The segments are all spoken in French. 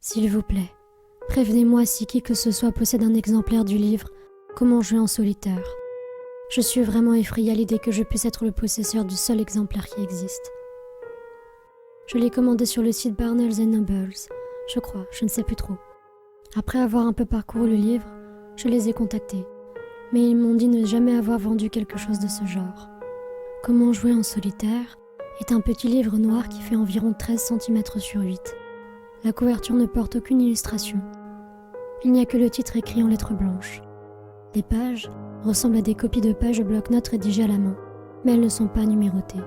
S'il vous plaît, prévenez-moi si qui que ce soit possède un exemplaire du livre « Comment jouer en solitaire ». Je suis vraiment effrayée à l'idée que je puisse être le possesseur du seul exemplaire qui existe. Je l'ai commandé sur le site Barnes & Nobles, je crois, je ne sais plus trop. Après avoir un peu parcouru le livre, je les ai contactés, mais ils m'ont dit ne jamais avoir vendu quelque chose de ce genre. Comment jouer en solitaire est un petit livre noir qui fait environ 13 cm sur 8. La couverture ne porte aucune illustration. Il n'y a que le titre écrit en lettres blanches. Les pages ressemblent à des copies de pages de bloc-notes rédigées à la main, mais elles ne sont pas numérotées.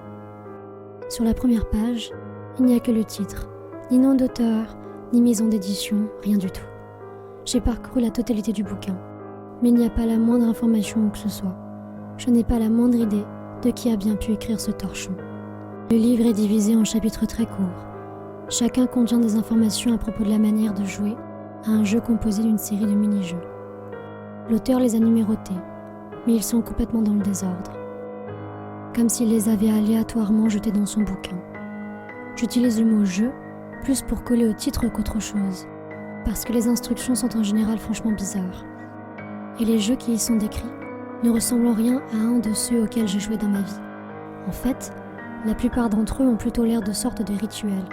Sur la première page, il n'y a que le titre, ni nom d'auteur, ni maison d'édition, rien du tout. J'ai parcouru la totalité du bouquin, mais il n'y a pas la moindre information où que ce soit. Je n'ai pas la moindre idée de qui a bien pu écrire ce torchon. Le livre est divisé en chapitres très courts. Chacun contient des informations à propos de la manière de jouer à un jeu composé d'une série de mini-jeux. L'auteur les a numérotés, mais ils sont complètement dans le désordre, comme s'il les avait aléatoirement jetés dans son bouquin. J'utilise le mot « jeu » plus pour coller au titre qu'autre chose, parce que les instructions sont en général franchement bizarres. Et les jeux qui y sont décrits ne ressemblent en rien à un de ceux auxquels j'ai joué dans ma vie. En fait, la plupart d'entre eux ont plutôt l'air de sortes de rituels.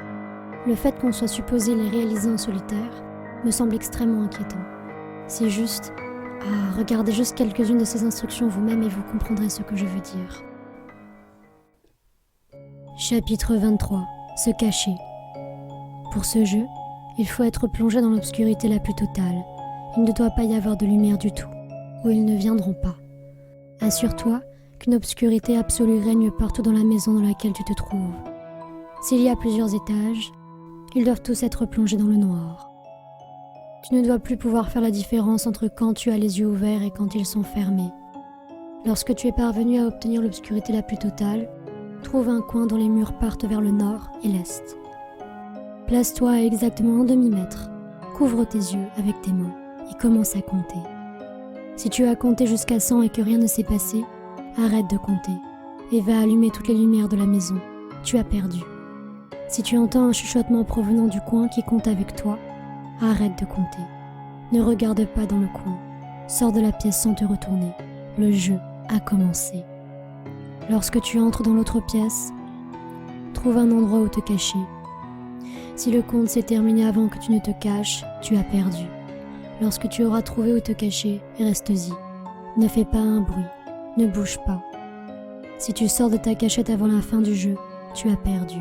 Le fait qu'on soit supposé les réaliser en solitaire me semble extrêmement inquiétant. C'est juste... regardez juste quelques-unes de ces instructions vous-même et vous comprendrez ce que je veux dire. Chapitre 23. Se cacher. Pour ce jeu, il faut être plongé dans l'obscurité la plus totale. Il ne doit pas y avoir de lumière du tout, ou ils ne viendront pas. Assure-toi qu'une obscurité absolue règne partout dans la maison dans laquelle tu te trouves. S'il y a plusieurs étages, ils doivent tous être plongés dans le noir. Tu ne dois plus pouvoir faire la différence entre quand tu as les yeux ouverts et quand ils sont fermés. Lorsque tu es parvenu à obtenir l'obscurité la plus totale, trouve un coin dont les murs partent vers le nord et l'est. Place-toi à exactement 1 demi-mètre, couvre tes yeux avec tes mains et commence à compter. Si tu as compté jusqu'à 100 et que rien ne s'est passé, arrête de compter et va allumer toutes les lumières de la maison. Tu as perdu. Si tu entends un chuchotement provenant du coin qui compte avec toi, arrête de compter. Ne regarde pas dans le coin. Sors de la pièce sans te retourner. Le jeu a commencé. Lorsque tu entres dans l'autre pièce, trouve un endroit où te cacher. Si le compte s'est terminé avant que tu ne te caches, tu as perdu. Lorsque tu auras trouvé où te cacher, reste-y. Ne fais pas un bruit. Ne bouge pas. Si tu sors de ta cachette avant la fin du jeu, tu as perdu.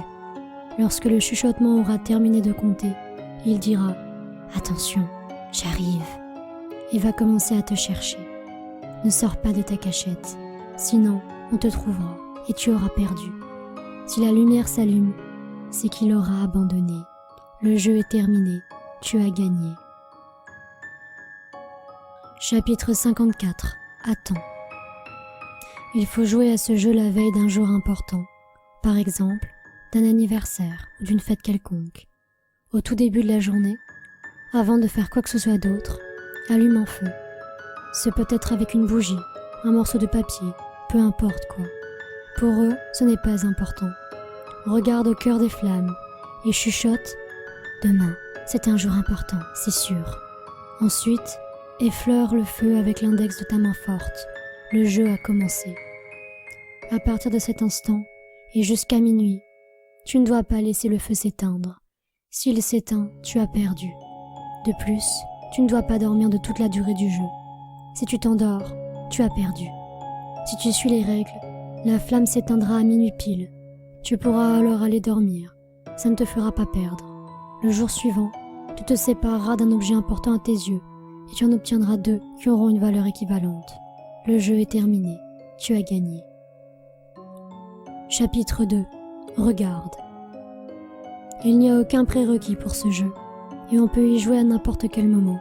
Lorsque le chuchotement aura terminé de compter, il dira « Attention, j'arrive » et va commencer à te chercher. Ne sors pas de ta cachette, sinon on te trouvera et tu auras perdu. Si la lumière s'allume, c'est qu'il aura abandonné. Le jeu est terminé, tu as gagné. Chapitre 54. Attends. Il faut jouer à ce jeu la veille d'un jour important, par exemple, d'un anniversaire ou d'une fête quelconque. Au tout début de la journée, avant de faire quoi que ce soit d'autre, allume un feu. Ce peut être avec une bougie, un morceau de papier, peu importe quoi. Pour eux, ce n'est pas important. Regarde au cœur des flammes et chuchote « Demain, c'est un jour important, c'est sûr ». Ensuite, effleure le feu avec l'index de ta main forte. Le jeu a commencé. À partir de cet instant, et jusqu'à minuit, tu ne dois pas laisser le feu s'éteindre. S'il s'éteint, tu as perdu. De plus, tu ne dois pas dormir de toute la durée du jeu. Si tu t'endors, tu as perdu. Si tu suis les règles, la flamme s'éteindra à minuit pile. Tu pourras alors aller dormir. Ça ne te fera pas perdre. Le jour suivant, tu te sépareras d'un objet important à tes yeux et tu en obtiendras 2 qui auront une valeur équivalente. Le jeu est terminé. Tu as gagné. Chapitre 2. Regarde. Il n'y a aucun prérequis pour ce jeu et on peut y jouer à n'importe quel moment.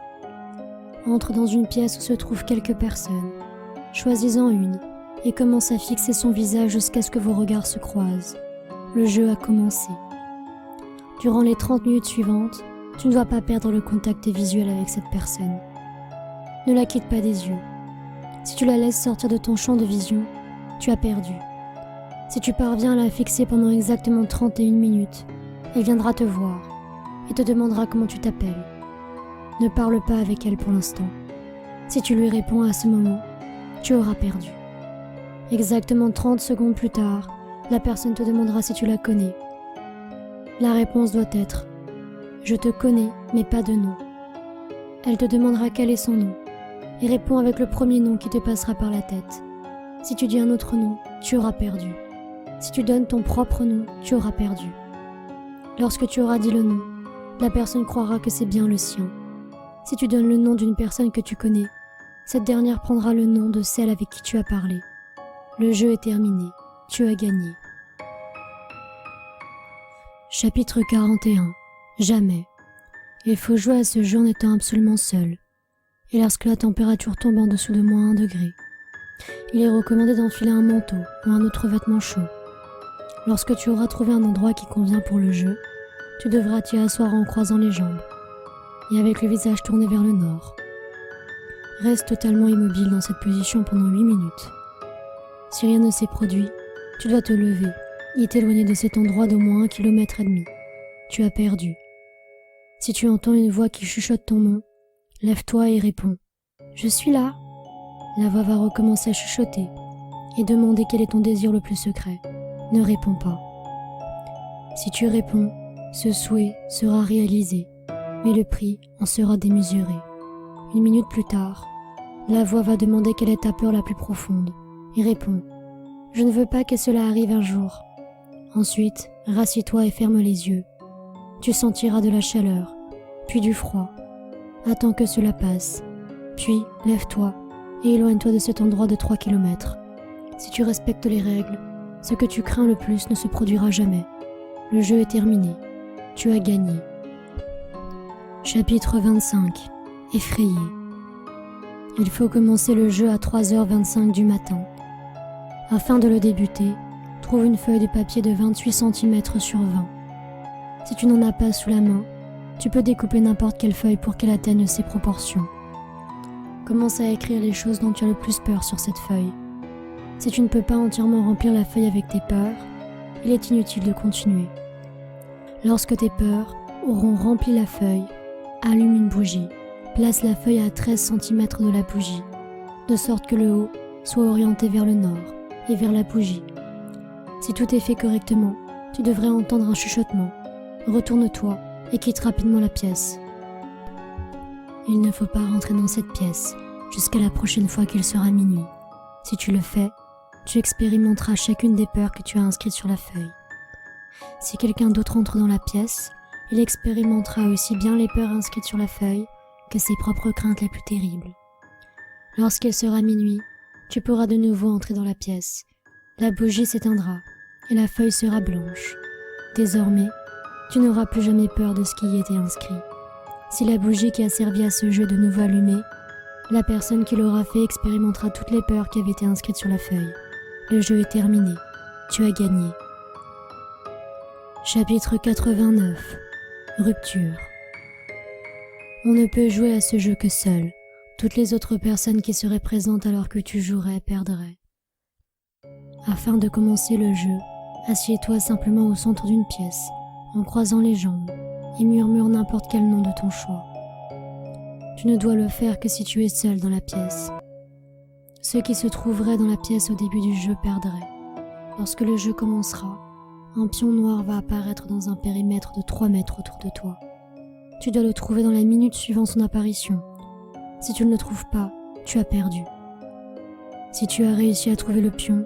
Entre dans une pièce où se trouvent quelques personnes. Choisis-en une et commence à fixer son visage jusqu'à ce que vos regards se croisent. Le jeu a commencé. Durant les 30 minutes suivantes, Tu ne dois pas perdre le contact visuel avec cette personne. Ne la quitte pas des yeux. Si tu la laisses sortir de ton champ de vision, tu as perdu. Si tu parviens à la fixer pendant exactement 31 minutes, elle viendra te voir et te demandera comment tu t'appelles. Ne parle pas avec elle pour l'instant. Si tu lui réponds à ce moment, tu auras perdu. Exactement 30 secondes plus tard, la personne te demandera si tu la connais. La réponse doit être « Je te connais, mais pas de nom ». Elle te demandera quel est son nom et réponds avec le premier nom qui te passera par la tête. Si tu dis un autre nom, tu auras perdu. Si tu donnes ton propre nom, tu auras perdu. Lorsque tu auras dit le nom, la personne croira que c'est bien le sien. Si tu donnes le nom d'une personne que tu connais, cette dernière prendra le nom de celle avec qui tu as parlé. Le jeu est terminé, tu as gagné. Chapitre 41. Jamais. Il faut jouer à ce jeu en étant absolument seul. Et lorsque la température tombe en dessous de -1 degré, il est recommandé d'enfiler un manteau ou un autre vêtement chaud. Lorsque tu auras trouvé un endroit qui convient pour le jeu, tu devras t'y asseoir en croisant les jambes et avec le visage tourné vers le nord. Reste totalement immobile dans cette position pendant 8 minutes. Si rien ne s'est produit, tu dois te lever et t'éloigner de cet endroit d'au moins 1,5 km. Tu as perdu. Si tu entends une voix qui chuchote ton nom, lève-toi et réponds « Je suis là ». La voix va recommencer à chuchoter et demander quel est ton désir le plus secret. Ne réponds pas. Si tu réponds, ce souhait sera réalisé, mais le prix en sera démesuré. 1 minute plus tard, la voix va demander quelle est ta peur la plus profonde et réponds « Je ne veux pas que cela arrive un jour ». Ensuite, rassis-toi et ferme les yeux. Tu sentiras de la chaleur, puis du froid. Attends que cela passe, puis lève-toi et éloigne-toi de cet endroit de 3 km. Si tu respectes les règles, ce que tu crains le plus ne se produira jamais. Le jeu est terminé. Tu as gagné. Chapitre 25. Effrayé. Il faut commencer le jeu à 3h25 du matin. Afin de le débuter, trouve une feuille de papier de 28 cm sur 20. Si tu n'en as pas sous la main, tu peux découper n'importe quelle feuille pour qu'elle atteigne ses proportions. Commence à écrire les choses dont tu as le plus peur sur cette feuille. Si tu ne peux pas entièrement remplir la feuille avec tes peurs, il est inutile de continuer. Lorsque tes peurs auront rempli la feuille, allume une bougie. Place la feuille à 13 cm de la bougie, de sorte que le haut soit orienté vers le nord et vers la bougie. Si tout est fait correctement, tu devrais entendre un chuchotement. Retourne-toi et quitte rapidement la pièce. Il ne faut pas rentrer dans cette pièce jusqu'à la prochaine fois qu'il sera minuit. Si tu le fais, tu expérimenteras chacune des peurs que tu as inscrites sur la feuille. Si quelqu'un d'autre entre dans la pièce, il expérimentera aussi bien les peurs inscrites sur la feuille que ses propres craintes les plus terribles. Lorsqu'il sera minuit, tu pourras de nouveau entrer dans la pièce. La bougie s'éteindra et la feuille sera blanche. Désormais, tu n'auras plus jamais peur de ce qui y était inscrit. Si la bougie qui a servi à ce jeu est de nouveau allumée, la personne qui l'aura fait expérimentera toutes les peurs qui avaient été inscrites sur la feuille. Le jeu est terminé. Tu as gagné. Chapitre 89. Rupture. On ne peut jouer à ce jeu que seul. Toutes les autres personnes qui seraient présentes alors que tu jouerais perdraient. Afin de commencer le jeu, assieds-toi simplement au centre d'une pièce, en croisant les jambes, et murmure n'importe quel nom de ton choix. Tu ne dois le faire que si tu es seul dans la pièce. Ceux qui se trouveraient dans la pièce au début du jeu perdraient. Lorsque le jeu commencera, un pion noir va apparaître dans un périmètre de 3 mètres autour de toi. Tu dois le trouver dans la minute suivant son apparition. Si tu ne le trouves pas, tu as perdu. Si tu as réussi à trouver le pion,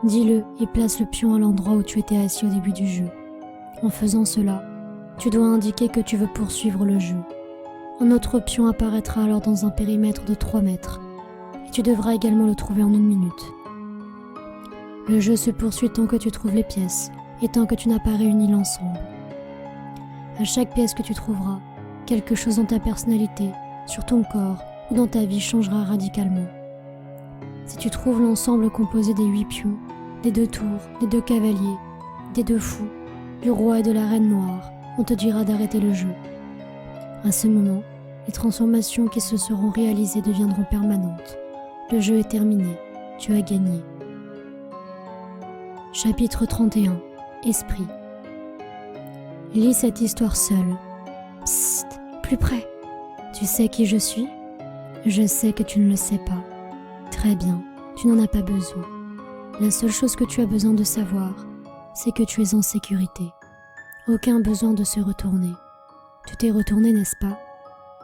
dis-le et place le pion à l'endroit où tu étais assis au début du jeu. En faisant cela, tu dois indiquer que tu veux poursuivre le jeu. Un autre pion apparaîtra alors dans un périmètre de 3 mètres, et tu devras également le trouver en 1 minute. Le jeu se poursuit tant que tu trouves les pièces, et tant que tu n'as pas réuni l'ensemble. À chaque pièce que tu trouveras, quelque chose dans ta personnalité, sur ton corps ou dans ta vie changera radicalement. Si tu trouves l'ensemble composé des 8 pions, des 2 tours, des 2 cavaliers, des 2 fous, du roi et de la reine noire, on te dira d'arrêter le jeu. À ce moment, les transformations qui se seront réalisées deviendront permanentes. Le jeu est terminé, tu as gagné. Chapitre 31. Esprit. Lis cette histoire seule. Psst, plus près. Tu sais qui je suis ? Je sais que tu ne le sais pas. Très bien, tu n'en as pas besoin. La seule chose que tu as besoin de savoir, c'est que tu es en sécurité. Aucun besoin de se retourner. Tu t'es retourné, n'est-ce pas ?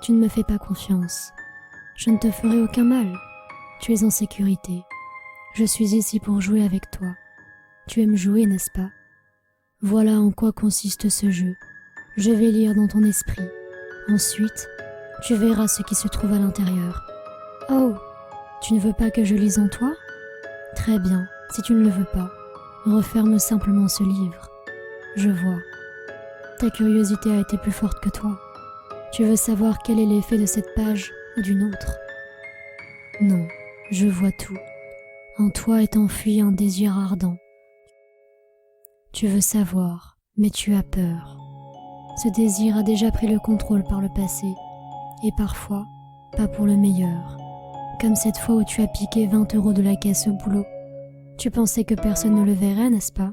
Tu ne me fais pas confiance. Je ne te ferai aucun mal. Tu es en sécurité. Je suis ici pour jouer avec toi. Tu aimes jouer, n'est-ce pas ? Voilà en quoi consiste ce jeu. Je vais lire dans ton esprit. Ensuite, tu verras ce qui se trouve à l'intérieur. Oh, tu ne veux pas que je lise en toi ? Très bien, si tu ne le veux pas, referme simplement ce livre. Je vois. Ta curiosité a été plus forte que toi. Tu veux savoir quel est l'effet de cette page ou d'une autre ? Non, je vois tout. En toi est enfui un désir ardent. Tu veux savoir, mais tu as peur. Ce désir a déjà pris le contrôle par le passé, et parfois, pas pour le meilleur. Comme cette fois où tu as piqué 20 € de la caisse au boulot. Tu pensais que personne ne le verrait, n'est-ce pas ?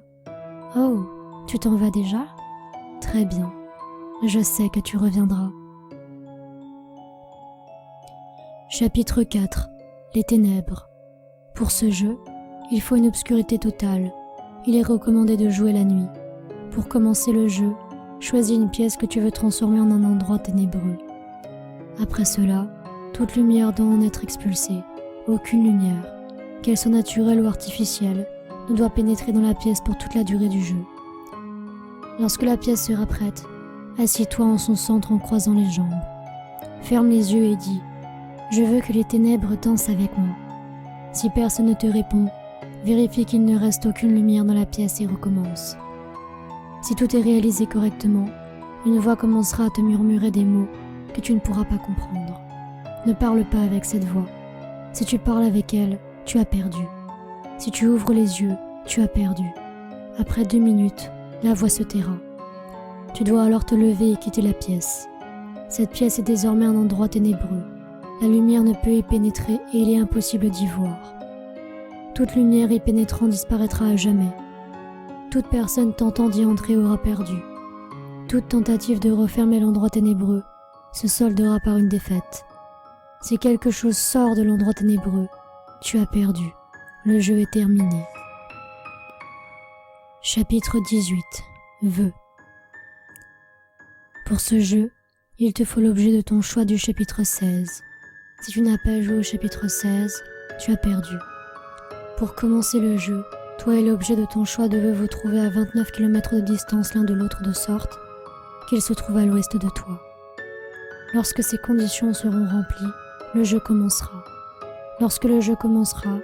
Oh, tu t'en vas déjà ? Très bien. Je sais que tu reviendras. Chapitre 4. Les ténèbres. Pour ce jeu, il faut une obscurité totale. Il est recommandé de jouer la nuit. Pour commencer le jeu, choisis une pièce que tu veux transformer en un endroit ténébreux. Après cela, toute lumière doit en être expulsée. Aucune lumière, qu'elle soit naturelle ou artificielle, ne doit pénétrer dans la pièce pour toute la durée du jeu. Lorsque la pièce sera prête, assis-toi en son centre en croisant les jambes. Ferme les yeux et dis « Je veux que les ténèbres dansent avec moi ». Si personne ne te répond, vérifie qu'il ne reste aucune lumière dans la pièce et recommence. Si tout est réalisé correctement, une voix commencera à te murmurer des mots que tu ne pourras pas comprendre. Ne parle pas avec cette voix. Si tu parles avec elle, tu as perdu. Si tu ouvres les yeux, tu as perdu. Après 2 minutes, la voix se taira. Tu dois alors te lever et quitter la pièce. Cette pièce est désormais un endroit ténébreux. La lumière ne peut y pénétrer et il est impossible d'y voir. Toute lumière y pénétrant disparaîtra à jamais. Toute personne tentant d'y entrer aura perdu. Toute tentative de refermer l'endroit ténébreux se soldera par une défaite. Si quelque chose sort de l'endroit ténébreux, tu as perdu. Le jeu est terminé. Chapitre 18. Vœux. Pour ce jeu, il te faut l'objet de ton choix du chapitre 16. Si tu n'as pas joué au chapitre 16, tu as perdu. Pour commencer le jeu, toi et l'objet de ton choix devez vous trouver à 29 km de distance l'un de l'autre de sorte qu'il se trouve à l'ouest de toi. Lorsque ces conditions seront remplies, le jeu commencera. Lorsque le jeu commencera,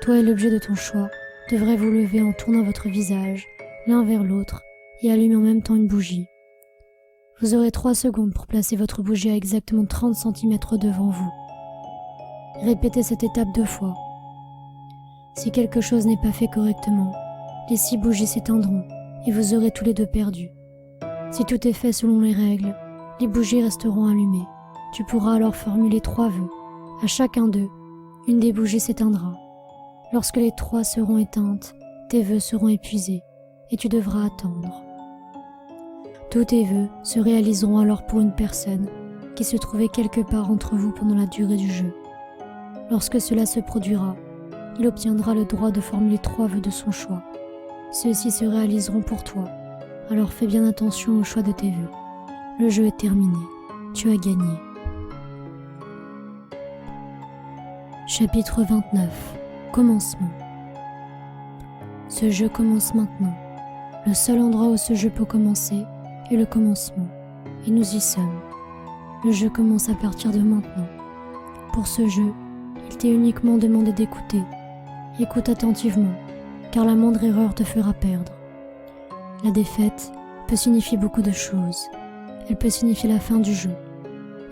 toi et l'objet de ton choix devrez vous lever en tournant votre visage l'un vers l'autre et allumer en même temps une bougie. Vous aurez 3 secondes pour placer votre bougie à exactement 30 cm devant vous. Répétez cette étape 2 fois. Si quelque chose n'est pas fait correctement, les 6 bougies s'éteindront et vous aurez tous les 2 perdu. Si tout est fait selon les règles, les bougies resteront allumées. Tu pourras alors formuler 3 vœux. À chacun d'eux, une des bougies s'éteindra. Lorsque les 3 seront éteintes, tes vœux seront épuisés et tu devras attendre. Tous tes vœux se réaliseront alors pour une personne qui se trouvait quelque part entre vous pendant la durée du jeu. Lorsque cela se produira, il obtiendra le droit de formuler 3 vœux de son choix. Ceux-ci se réaliseront pour toi, alors fais bien attention au choix de tes vœux. Le jeu est terminé, tu as gagné. Chapitre 29. Commencement. Ce jeu commence maintenant. Le seul endroit où ce jeu peut commencer est le commencement, et nous y sommes. Le jeu commence à partir de maintenant. Pour ce jeu, il t'est uniquement demandé d'écouter. Écoute attentivement, car la moindre erreur te fera perdre. La défaite peut signifier beaucoup de choses. Elle peut signifier la fin du jeu.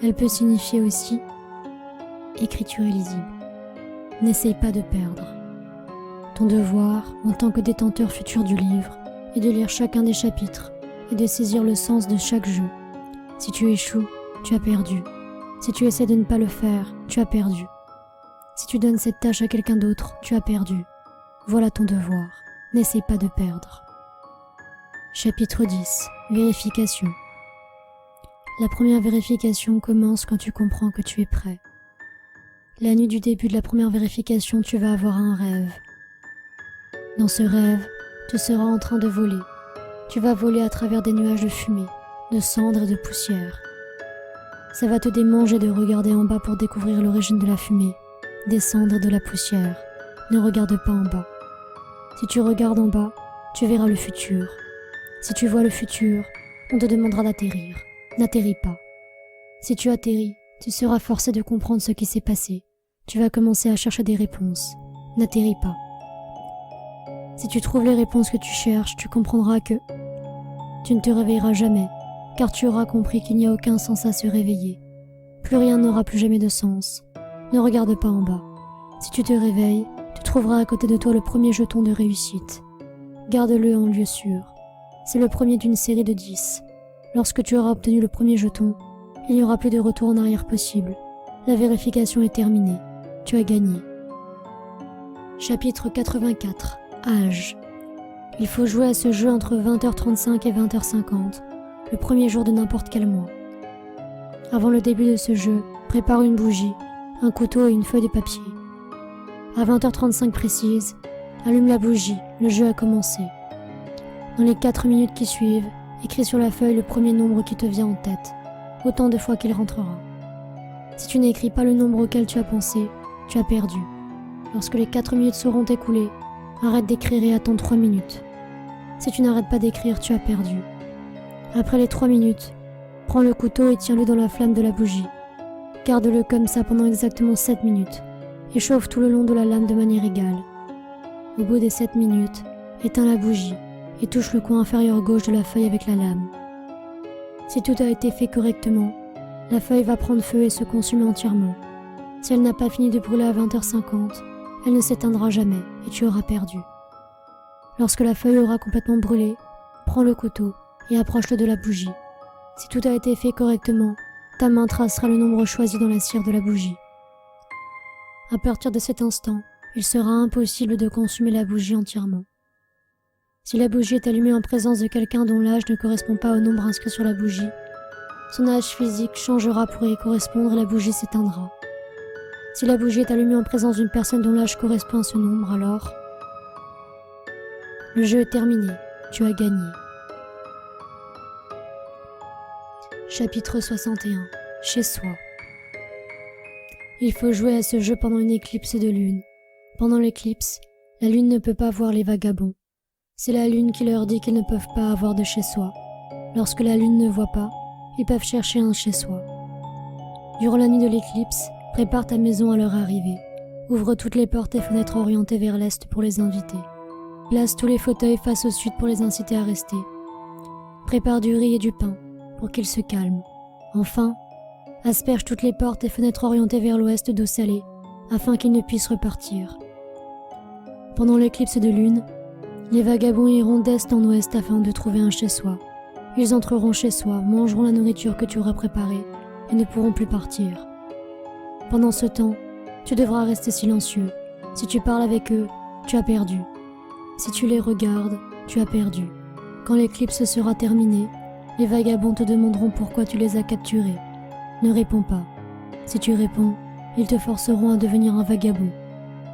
Elle peut signifier aussi écriture illisible. N'essaye pas de perdre. Ton devoir, en tant que détenteur futur du livre, est de lire chacun des chapitres et de saisir le sens de chaque jeu. Si tu échoues, tu as perdu. Si tu essaies de ne pas le faire, tu as perdu. Si tu donnes cette tâche à quelqu'un d'autre, tu as perdu. Voilà ton devoir. N'essaie pas de perdre. Chapitre 10. Vérification. La première vérification commence quand tu comprends que tu es prêt. La nuit du début de la première vérification, tu vas avoir un rêve. Dans ce rêve, tu seras en train de voler. Tu vas voler à travers des nuages de fumée, de cendres et de poussière. Ça va te démanger de regarder en bas pour découvrir l'origine de la fumée, des cendres et de la poussière. Ne regarde pas en bas. Si tu regardes en bas, tu verras le futur. Si tu vois le futur, on te demandera d'atterrir. N'atterris pas. Si tu atterris, tu seras forcé de comprendre ce qui s'est passé. Tu vas commencer à chercher des réponses. N'atterris pas. Si tu trouves les réponses que tu cherches, tu comprendras que tu ne te réveilleras jamais, car tu auras compris qu'il n'y a aucun sens à se réveiller. Plus rien n'aura plus jamais de sens. Ne regarde pas en bas. Si tu te réveilles, tu trouveras à côté de toi le premier jeton de réussite. Garde-le en lieu sûr. C'est le premier d'une série de 10. Lorsque tu auras obtenu le premier jeton, il n'y aura plus de retour en arrière possible. La vérification est terminée. Tu as gagné. Chapitre 84. Âge. Il faut jouer à ce jeu entre 20h35 et 20h50, le premier jour de n'importe quel mois. Avant le début de ce jeu, prépare une bougie, un couteau et une feuille de papier. À 20h35 précise, allume la bougie, le jeu a commencé. Dans les 4 minutes qui suivent, écris sur la feuille le premier nombre qui te vient en tête, autant de fois qu'il rentrera. Si tu n'écris pas le nombre auquel tu as pensé, tu as perdu. Lorsque les 4 minutes seront écoulées, arrête d'écrire et attends 3 minutes. Si tu n'arrêtes pas d'écrire, tu as perdu. Après les 3 minutes, prends le couteau et tiens-le dans la flamme de la bougie. Garde-le comme ça pendant exactement 7 minutes et chauffe tout le long de la lame de manière égale. Au bout des 7 minutes, éteins la bougie et touche le coin inférieur gauche de la feuille avec la lame. Si tout a été fait correctement, la feuille va prendre feu et se consumer entièrement. Si elle n'a pas fini de brûler à 20h50, elle ne s'éteindra jamais et tu auras perdu. Lorsque la feuille aura complètement brûlé, prends le couteau et approche-le de la bougie. Si tout a été fait correctement, ta main tracera le nombre choisi dans la cire de la bougie. À partir de cet instant, il sera impossible de consumer la bougie entièrement. Si la bougie est allumée en présence de quelqu'un dont l'âge ne correspond pas au nombre inscrit sur la bougie, son âge physique changera pour y correspondre et la bougie s'éteindra. Si la bougie est allumée en présence d'une personne dont l'âge correspond à ce nombre, alors le jeu est terminé, tu as gagné. Chapitre 61. Chez soi. Il faut jouer à ce jeu pendant une éclipse de lune. Pendant l'éclipse, la lune ne peut pas voir les vagabonds. C'est la lune qui leur dit qu'ils ne peuvent pas avoir de chez soi. Lorsque la lune ne voit pas, ils peuvent chercher un chez soi. Durant la nuit de l'éclipse, prépare ta maison à leur arrivée. Ouvre toutes les portes et fenêtres orientées vers l'est pour les inviter. Place tous les fauteuils face au sud pour les inciter à rester. Prépare du riz et du pain pour qu'ils se calment. Enfin, asperge toutes les portes et fenêtres orientées vers l'ouest d'eau salée afin qu'ils ne puissent repartir. Pendant l'éclipse de lune, les vagabonds iront d'est en ouest afin de trouver un chez-soi. Ils entreront chez soi, mangeront la nourriture que tu auras préparée et ne pourront plus partir. Pendant ce temps, tu devras rester silencieux. Si tu parles avec eux, tu as perdu. Si tu les regardes, tu as perdu. Quand l'éclipse sera terminée, les vagabonds te demanderont pourquoi tu les as capturés. Ne réponds pas. Si tu réponds, ils te forceront à devenir un vagabond.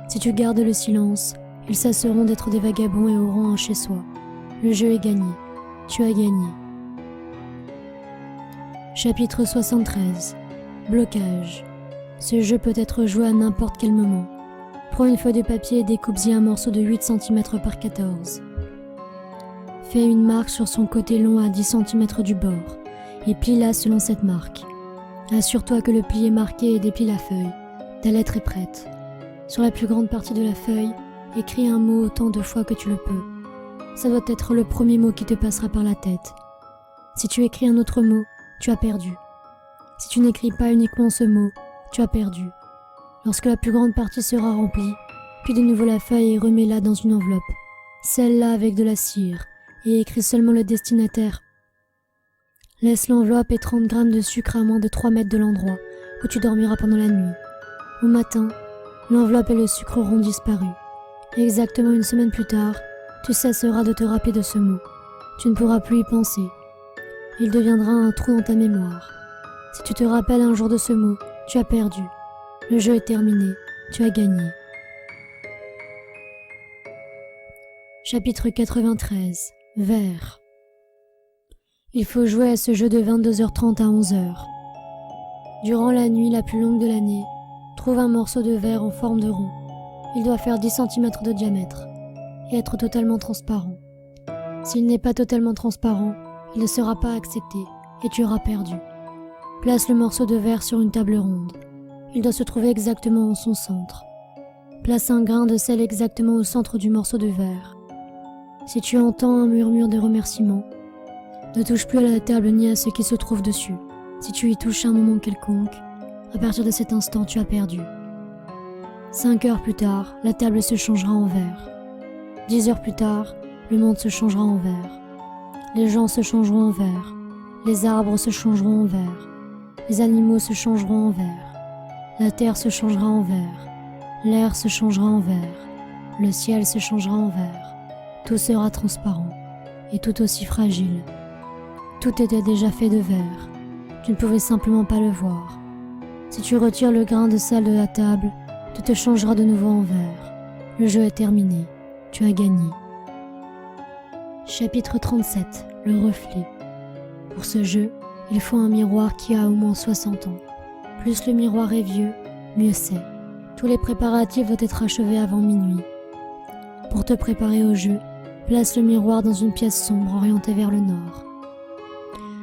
Si tu gardes le silence, ils cesseront d'être des vagabonds et auront un chez-soi. Le jeu est gagné. Tu as gagné. Chapitre 73. Blocage. Ce jeu peut être joué à n'importe quel moment. Prends une feuille de papier et découpe-y un morceau de 8 cm par 14. Fais une marque sur son côté long à 10 cm du bord et plie-la selon cette marque. Assure-toi que le pli est marqué et déplie la feuille. Ta lettre est prête. Sur la plus grande partie de la feuille, écris un mot autant de fois que tu le peux. Ça doit être le premier mot qui te passera par la tête. Si tu écris un autre mot, tu as perdu. Si tu n'écris pas uniquement ce mot, tu as perdu. Lorsque la plus grande partie sera remplie, puis de nouveau la feuille et remets-la dans une enveloppe. Scelle-la avec de la cire et écris seulement le destinataire. Laisse l'enveloppe et 30 grammes de sucre à moins de 3 mètres de l'endroit où tu dormiras pendant la nuit. Au matin, l'enveloppe et le sucre auront disparu. Et exactement une semaine plus tard, tu cesseras de te rappeler de ce mot. Tu ne pourras plus y penser. Il deviendra un trou dans ta mémoire. Si tu te rappelles un jour de ce mot, tu as perdu. Le jeu est terminé, tu as gagné. Chapitre 93. Vert. Il faut jouer à ce jeu de 22h30 à 11h. Durant la nuit la plus longue de l'année, trouve un morceau de verre en forme de rond. Il doit faire 10 cm de diamètre et être totalement transparent. S'il n'est pas totalement transparent, il ne sera pas accepté et tu auras perdu. Place le morceau de verre sur une table ronde. Il doit se trouver exactement en son centre. Place un grain de sel exactement au centre du morceau de verre. Si tu entends un murmure de remerciement, ne touche plus à la table ni à ce qui se trouve dessus. Si tu y touches à un moment quelconque, à partir de cet instant, tu as perdu. 5 heures plus tard, la table se changera en verre. 10 heures plus tard, le monde se changera en verre. Les gens se changeront en verre. Les arbres se changeront en verre. Les animaux se changeront en verre. La terre se changera en verre. L'air se changera en verre. Le ciel se changera en verre. Tout sera transparent et tout aussi fragile. Tout était déjà fait de verre. Tu ne pouvais simplement pas le voir. Si tu retires le grain de sel de la table, tout te changera de nouveau en verre. Le jeu est terminé. Tu as gagné. Chapitre 37. Le reflet. Pour ce jeu, il faut un miroir qui a au moins 60 ans. Plus le miroir est vieux, mieux c'est. Tous les préparatifs doivent être achevés avant minuit. Pour te préparer au jeu, place le miroir dans une pièce sombre orientée vers le nord.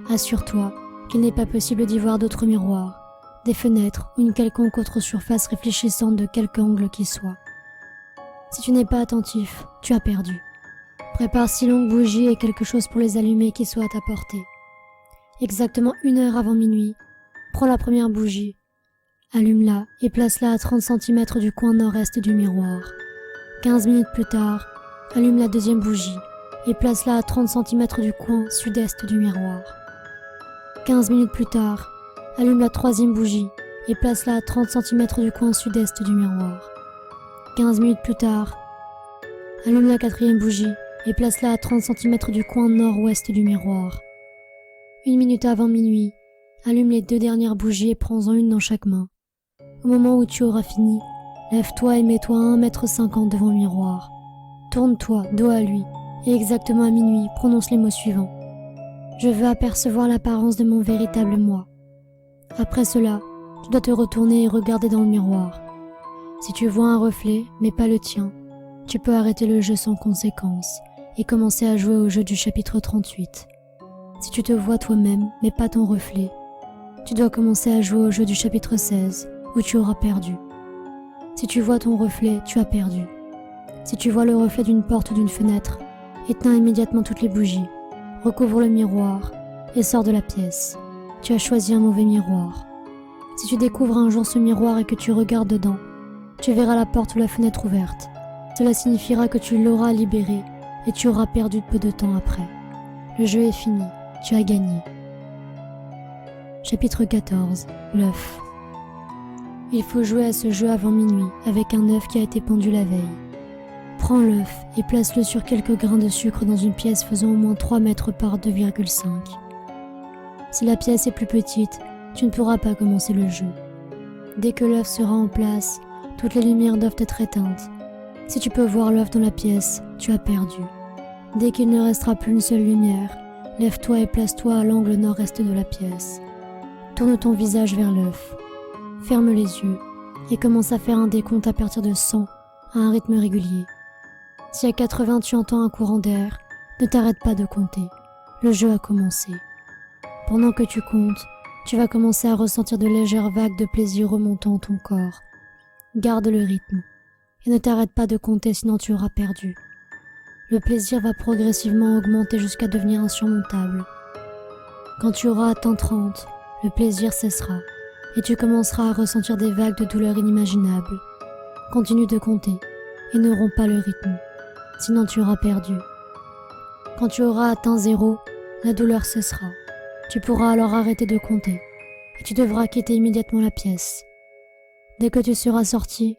Assure-toi qu'il n'est pas possible d'y voir d'autres miroirs, des fenêtres ou une quelconque autre surface réfléchissante de quelque angle qu'il soit. Si tu n'es pas attentif, tu as perdu. Prépare 6 longues bougies et quelque chose pour les allumer qui soit à ta portée. Exactement 1 heure avant minuit, prends la première bougie, allume-la et place-la à 30 cm du coin nord-est du miroir. 15 minutes plus tard, allume la deuxième bougie et place-la à 30 cm du coin sud-est du miroir. 15 minutes plus tard, allume la troisième bougie et place-la à 30 cm du coin sud-est du miroir. 15 minutes plus tard, allume la quatrième bougie et place-la à 30 cm du coin nord-ouest du miroir. 1 minute avant minuit, allume les 2 dernières bougies et prends-en une dans chaque main. Au moment où tu auras fini, lève-toi et mets-toi à 1,50 m devant le miroir. Tourne-toi, dos à lui, et exactement à minuit, prononce les mots suivants. Je veux apercevoir l'apparence de mon véritable moi. Après cela, tu dois te retourner et regarder dans le miroir. Si tu vois un reflet, mais pas le tien, tu peux arrêter le jeu sans conséquence et commencer à jouer au jeu du chapitre 38. Si tu te vois toi-même, mais pas ton reflet, tu dois commencer à jouer au jeu du chapitre 16, où tu auras perdu. Si tu vois ton reflet, tu as perdu. Si tu vois le reflet d'une porte ou d'une fenêtre, éteins immédiatement toutes les bougies, recouvre le miroir et sors de la pièce. Tu as choisi un mauvais miroir. Si tu découvres un jour ce miroir et que tu regardes dedans, tu verras la porte ou la fenêtre ouverte. Cela signifiera que tu l'auras libéré et tu auras perdu peu de temps après. Le jeu est fini, tu as gagné. Chapitre 14. L'œuf. Il faut jouer à ce jeu avant minuit avec un œuf qui a été pendu la veille. Prends l'œuf et place-le sur quelques grains de sucre dans une pièce faisant au moins 3 mètres par 2,5. Si la pièce est plus petite, tu ne pourras pas commencer le jeu. Dès que l'œuf sera en place, toutes les lumières doivent être éteintes. Si tu peux voir l'œuf dans la pièce, tu as perdu. Dès qu'il ne restera plus une seule lumière, lève-toi et place-toi à l'angle nord-est de la pièce. Tourne ton visage vers l'œuf. Ferme les yeux et commence à faire un décompte à partir de 100 à un rythme régulier. Si à 80 tu entends un courant d'air, ne t'arrête pas de compter. Le jeu a commencé. Pendant que tu comptes, tu vas commencer à ressentir de légères vagues de plaisir remontant dans ton corps. Garde le rythme et ne t'arrête pas de compter sinon tu auras perdu. Le plaisir va progressivement augmenter jusqu'à devenir insurmontable. Quand tu auras atteint 30, le plaisir cessera et tu commenceras à ressentir des vagues de douleur inimaginables. Continue de compter et ne romps pas le rythme, sinon tu auras perdu. Quand tu auras atteint 0, la douleur cessera Tu pourras alors arrêter de compter et tu devras quitter immédiatement la pièce. Dès que tu seras sorti,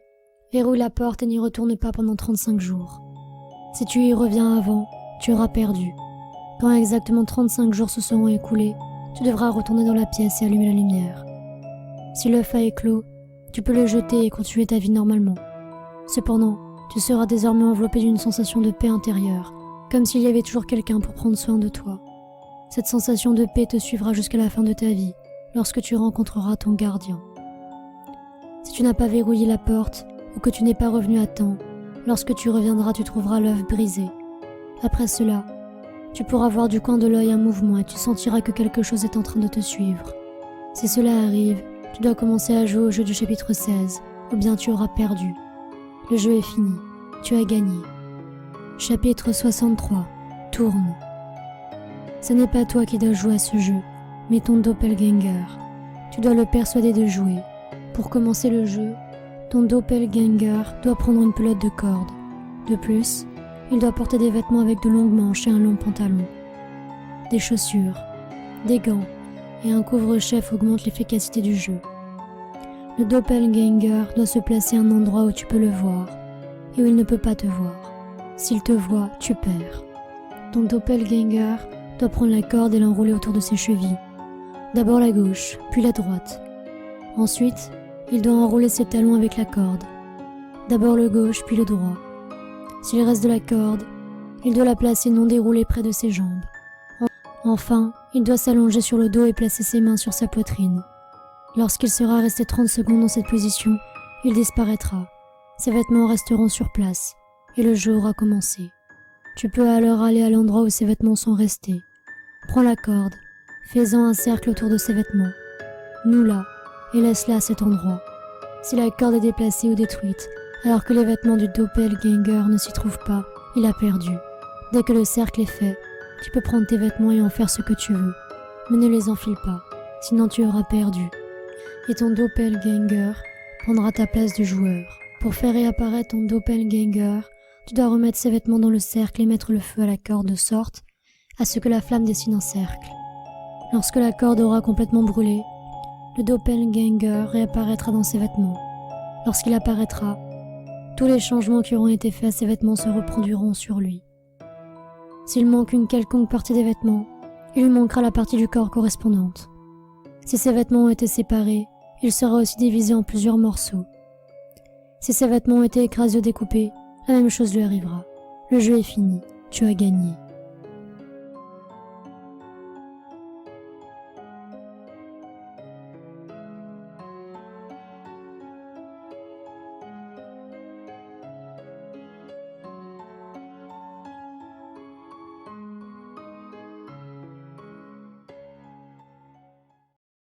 verrouille la porte et n'y retourne pas pendant 35 jours. Si tu y reviens avant, tu auras perdu. Quand exactement 35 jours se seront écoulés, tu devras retourner dans la pièce et allumer la lumière. Si l'œuf a éclos, tu peux le jeter et continuer ta vie normalement. Cependant, tu seras désormais enveloppé d'une sensation de paix intérieure, comme s'il y avait toujours quelqu'un pour prendre soin de toi. Cette sensation de paix te suivra jusqu'à la fin de ta vie, lorsque tu rencontreras ton gardien. Si tu n'as pas verrouillé la porte, ou que tu n'es pas revenu à temps, lorsque tu reviendras, tu trouveras l'œuf brisé. Après cela, tu pourras voir du coin de l'œil un mouvement et tu sentiras que quelque chose est en train de te suivre. Si cela arrive, tu dois commencer à jouer au jeu du chapitre 16, ou bien tu auras perdu. Le jeu est fini, tu as gagné. Chapitre 63. Tourne. Ce n'est pas toi qui dois jouer à ce jeu, mais ton doppelganger. Tu dois le persuader de jouer. Pour commencer le jeu, ton doppelganger doit prendre une pelote de corde. De plus, il doit porter des vêtements avec de longues manches et un long pantalon. Des chaussures, des gants et un couvre-chef augmentent l'efficacité du jeu. Le doppelganger doit se placer à un endroit où tu peux le voir et où il ne peut pas te voir. S'il te voit, tu perds. Ton doppelganger doit prendre la corde et l'enrouler autour de ses chevilles. D'abord la gauche, puis la droite. Ensuite, il doit enrouler ses talons avec la corde. D'abord le gauche, puis le droit. S'il reste de la corde, il doit la placer non déroulée près de ses jambes. Enfin, il doit s'allonger sur le dos et placer ses mains sur sa poitrine. Lorsqu'il sera resté 30 secondes dans cette position, il disparaîtra. Ses vêtements resteront sur place et le jeu aura commencé. Tu peux alors aller à l'endroit où ses vêtements sont restés. Prends la corde, fais-en un cercle autour de ses vêtements. Noue-la et laisse-la à cet endroit. Si la corde est déplacée ou détruite, alors que les vêtements du doppelganger ne s'y trouvent pas, il a perdu. Dès que le cercle est fait, tu peux prendre tes vêtements et en faire ce que tu veux, mais ne les enfile pas, sinon tu auras perdu. Et ton doppelganger prendra ta place de joueur. Pour faire réapparaître ton doppelganger, tu dois remettre ses vêtements dans le cercle et mettre le feu à la corde de sorte à ce que la flamme dessine un cercle. Lorsque la corde aura complètement brûlé, le doppelganger réapparaîtra dans ses vêtements. Lorsqu'il apparaîtra, tous les changements qui auront été faits à ses vêtements se reproduiront sur lui. S'il manque une quelconque partie des vêtements, il lui manquera la partie du corps correspondante. Si ses vêtements ont été séparés, il sera aussi divisé en plusieurs morceaux. Si ses vêtements ont été écrasés ou découpés, la même chose lui arrivera. Le jeu est fini, tu as gagné.